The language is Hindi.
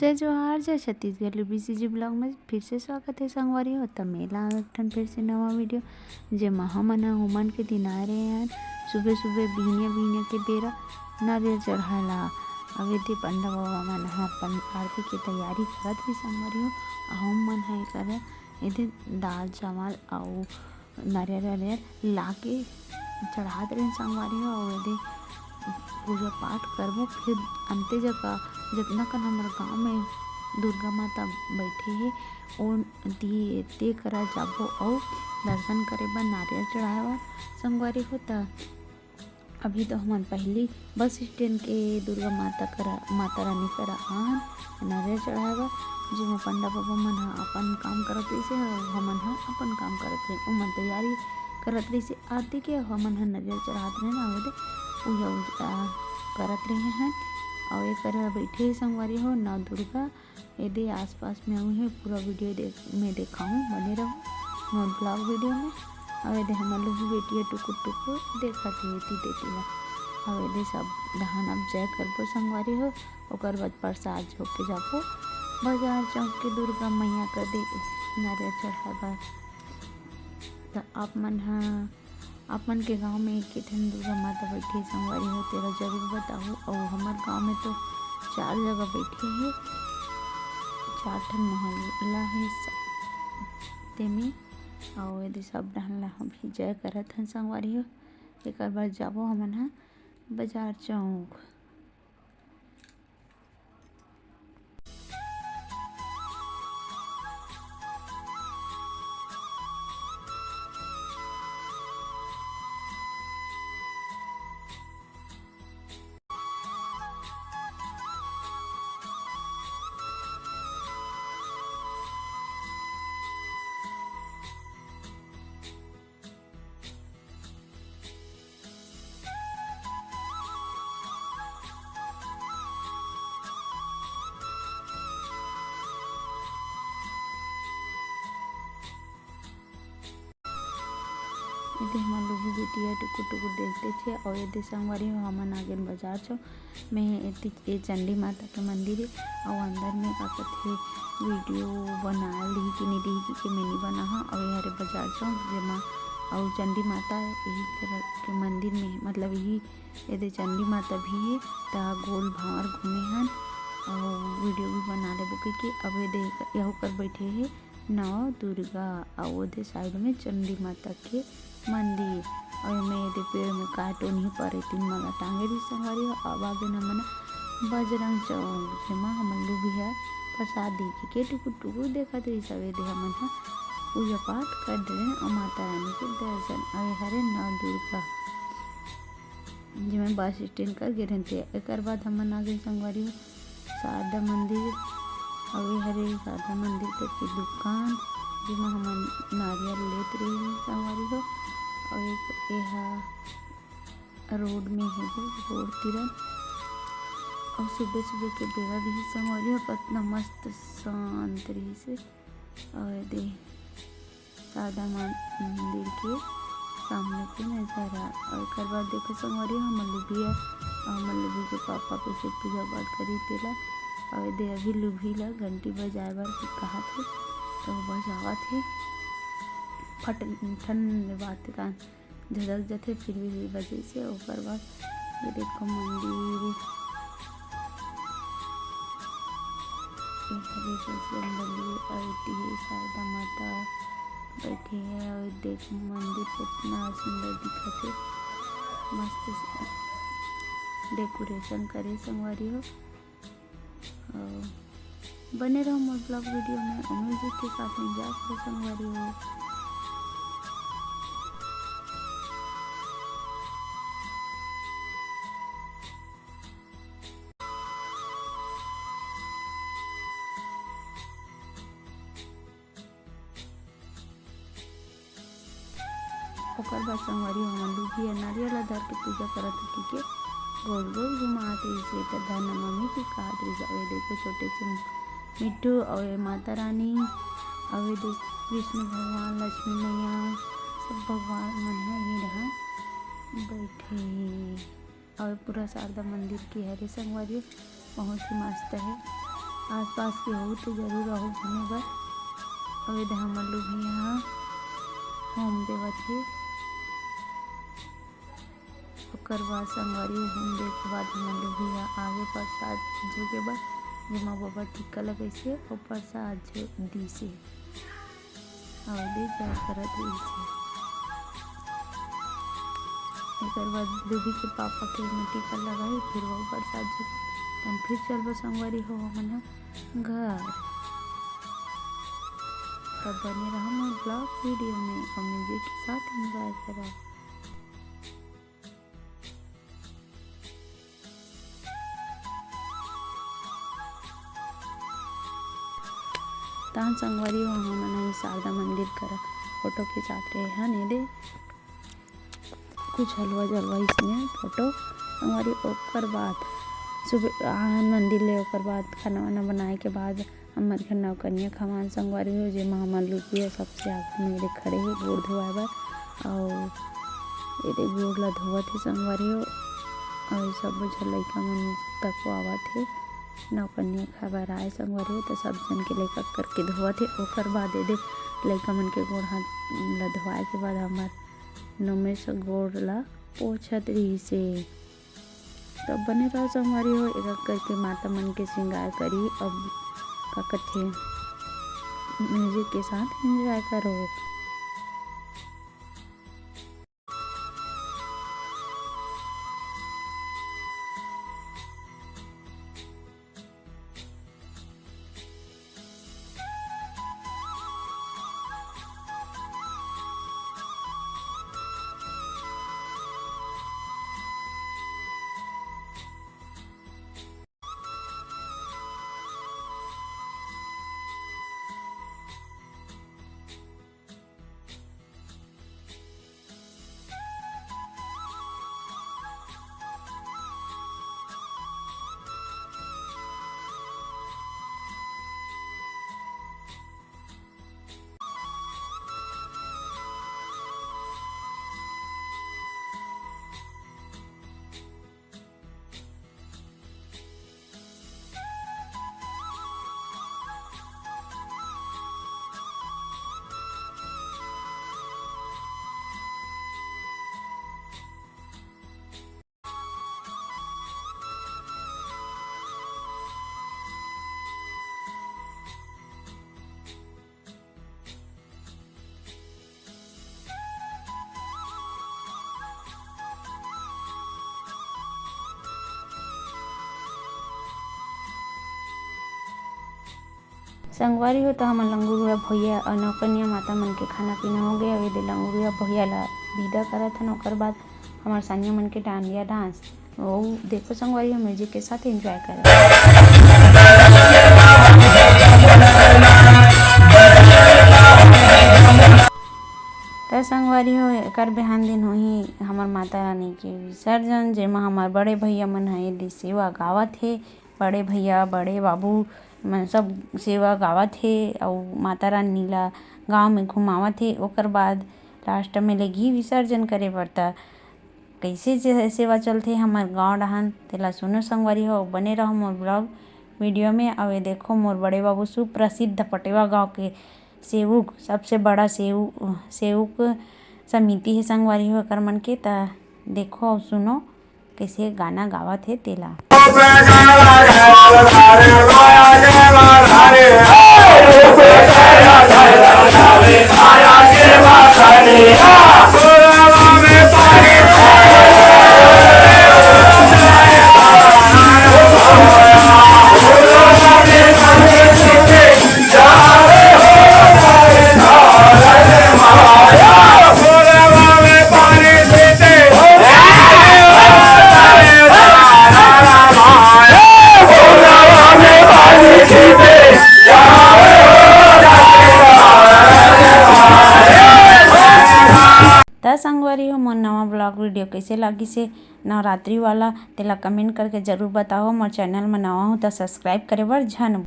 जय जोहार जय छत्तीसगढ़ बीसीजी ब्लॉग में फिर से स्वागत है संगवारी हो। तब मेला एक ठन फिर से नवा वीडियो जेमा हमन ह उमन के दिन आए रहे हैं। सुबह सुबह बिहनिया के बेरा नारियल चढ़ाला अवे दे पंडा बाबा मन ह अपन आरती के तैयारी करत ही संगवारी हो। हम मन ह करे एदे दाल चावल अउ नारियल लाके चढ़ात रहे संगवारी हो। अउ एदे पूजा पाठ करबो। फिर अंते जगह जितना कन हमारे गाँव में दुर्गा माता बैठे हे ते करा जाबो और दर्शन करे बर नारियल चढ़ाए बर संगवारी हो। त अभी तो हमन पहली बस स्टैंड के दुर्गा माता रानी करा आन नारियल चढ़ाए बर, जेमा पंडा बाबा मन ह अपन काम करत रहिसे और हमन ह अपन काम करत रहे। ओमन तैयारी करत रहिसे आरती के, हमन ह नारियल चढ़ात रहे ना पूजा करत रहे हैं। और एक बैठे संगवारी हो नौ दुर्गा एदे आसपास में आऊँ है। पूरा वीडियो में दिखाऊँ, बने रहो मोर ब्लॉग वीडियो में। और एदे हमन लोग बेटिया टुकुर देखत ही देती ला। और एदे सब दहन अब जय करबो संगवारी हो। ओकर बाद प्रसाद झोंक के जाबो बाजार चौक के दुर्गा मैया कर दे नारियल चढ़ाए बर। तो आप मन के गांव में एक ठन दुर्गा माता बैठी संगवारी हो तेरा जरूर बताओ। और हमार गांव में तो 4 जगह बैठी है, 4 ठन मोहल्ला है तेमे। और यदि सब डहन ला भी जय करत हन संगवारी हो। एक बार जाबो हमन ह बाजार चौक। यदि हमन लोग बेटिया टुकुर देखते थे। और यदि संगवारी हो हमन आगे बाजार छो में ए चंडी माता के मंदिर है। और अंदर में का कथे वीडियो बना ली कि नहीं ली कि मैंने बना हा। और हरे बाजार छो जेमा और चंडी माता यही के मंदिर में मतलब यही यदि चंडी माता भी है ता गोल भावर घूमे हन। और वीडियो भी बना ले बुके के अब देख यहू कर बैठे है नौ दुर्गा और ओदे साइड में चंडी माता के मंदिर। और मैं यदि पेड़ में काटो नहीं परे 3 माला टांगे रही संगवारी हो। अब आगे न मना बजरंग चौक जेमा हमन लोग भी है प्रसाद देखे के टुकुर देखत रही सवे दे हमन ह पूजा पाठ कर रहे और माता रानी के दर्शन। अवे हरे नौ दुर्गा जेमे बस स्टैंड कर गे रहते। एक बाद हमन आगे संगवारी हो शारदा मंदिर। अवे हरे शारदा मंदिर के दुकान जेमा हमन नारियल लेत रही संगवारी हो। और एक यह रोड में है रोड तिरन। और सुबह के बेरा भी संगवारी हो कितना मस्त शांत रही से। और दे शारदा मंदिर के सामने के नजारा। और एक बाद देखो संगवारी हो हमन लुभी के पापा पे पूजा पाठ करी तेला। और दे अभी लुभी ला घंटी बजाए बर कहा थे तो बजावत है फट ठन बात कान झदक जाते फिर भी बजे से। ओकर बाद ये देखो मंदिर हरे बजरंगबली आरती है शारदा माता बैठी है। और देखो मंदिर कितना सुंदर दिखत है, मस्त डेकोरेशन करे संगवारी हो। और बने रहो मोर ब्लॉग वीडियो में और म्यूजिक के साथ में जा संगवारी हो। ओकर बाद संगवारी हमन लोग भी नारियल धर के पूजा करत के गोल घुमात रही तो धन मम्मी की कहत रही। अवे देखो छोटे से मिट्टू और माता रानी और देख कृष्ण भगवान लक्ष्मी मैया सब भगवान मन ही रहा बैठे। और पूरा शारदा मंदिर की हरे संगवारी बहुत ही मस्त है। आसपास के हो तो जरूर आओ घूमे बर। अवे दे हमन लोग भी यहाँ होम देवत हे। ओकर बाद संगवारी होम दे के बाद हमन लोग भी यहाँ आगे प्रसाद जोगे बर, जेमा बाबा टिक्का लगाइसे और प्रसाद जो दिसे और दे जय करत रहिसे। एकर बाद दूधी के पापा के टिक्का लगाई फिर वो प्रसाद जो तन फिर चलबो संगवारी हो हमन घर। तब बने रहो मोर ब्लॉग वीडियो में और म्यूजिक के साथ एंजॉय करो। तहन संगवारी हो हमन शारदा मंदिर कर फोटो खिंचात रहे हैं ने दे कुछ हलवा जलवा इसमें फोटो संगवारी। ओकर बाद सुबह मंदिर ले ओकर बाद खाना वाना बनाए के बाद हमार घर नौकनिया खवान संगवारी हो जेमा हमन लोग भी सबसे आगे मेरे खड़े हे गोड़ धोआए बर और एदे गोड़ ला धोवत हे संगवारी हो और सब लइका मन तक आवत हे नौकनिया खाए बर आए संगवारी हो तो सब जन के लइका करके धोवत हे। ओकर बाद एदे लइका मन के गोड़ हाथ ला धोआए के बाद हमार नोमे से गोड़ ला पोछत रहिसे। तब बने रहो संगवारी हो एक करके माता मन के श्रृंगार करी। अब का कथे म्यूजिक के साथ एंजॉय करो। संगवारी हो तो हमन लंगुरुआ भैया और नौकनिया माता मन के खाना पीना हो गया। वे लंगुरुआ भैया ला विदा करत हन। ओकर बाद हमार सानिया मन के डांडिया डांस वो देखो संगवारी हो म्यूजिक के साथ एंजॉय करो। तो संगवारी हो एकर बिहान दिन होही हमार माता रानी के विसर्जन जेमा हमार बड़े भैया मन है सेवा गावत हे। बड़े भैया बड़े बाबू मन सब सेवा गावत हे और माता रानी ला गाँव में घुमावत हे। ओकर बाद लास्ट में ले घी विसर्जन करे बर त कैसे सेवा चलथे हमार गाँव डहान तेला सुनो संगवारी हो। बने रहो मोर ब्लॉग वीडियो में। और देखो मोर बड़े बाबू सुप्रसिद्ध पटेवा गाँव के सेवक सबसे बड़ा सेवक समिति है संगवारी हो कर मन के। त देखो और सुनो कैसे गाना गावत हे तेला। संगवारी हो मोर नवा ब्लॉग वीडियो कैसे लगी से नवरात्रि वाला तेला कमेंट करके जरूर बताओ। मोर चैनल में नवा हो तो सब्सक्राइब करे बर झन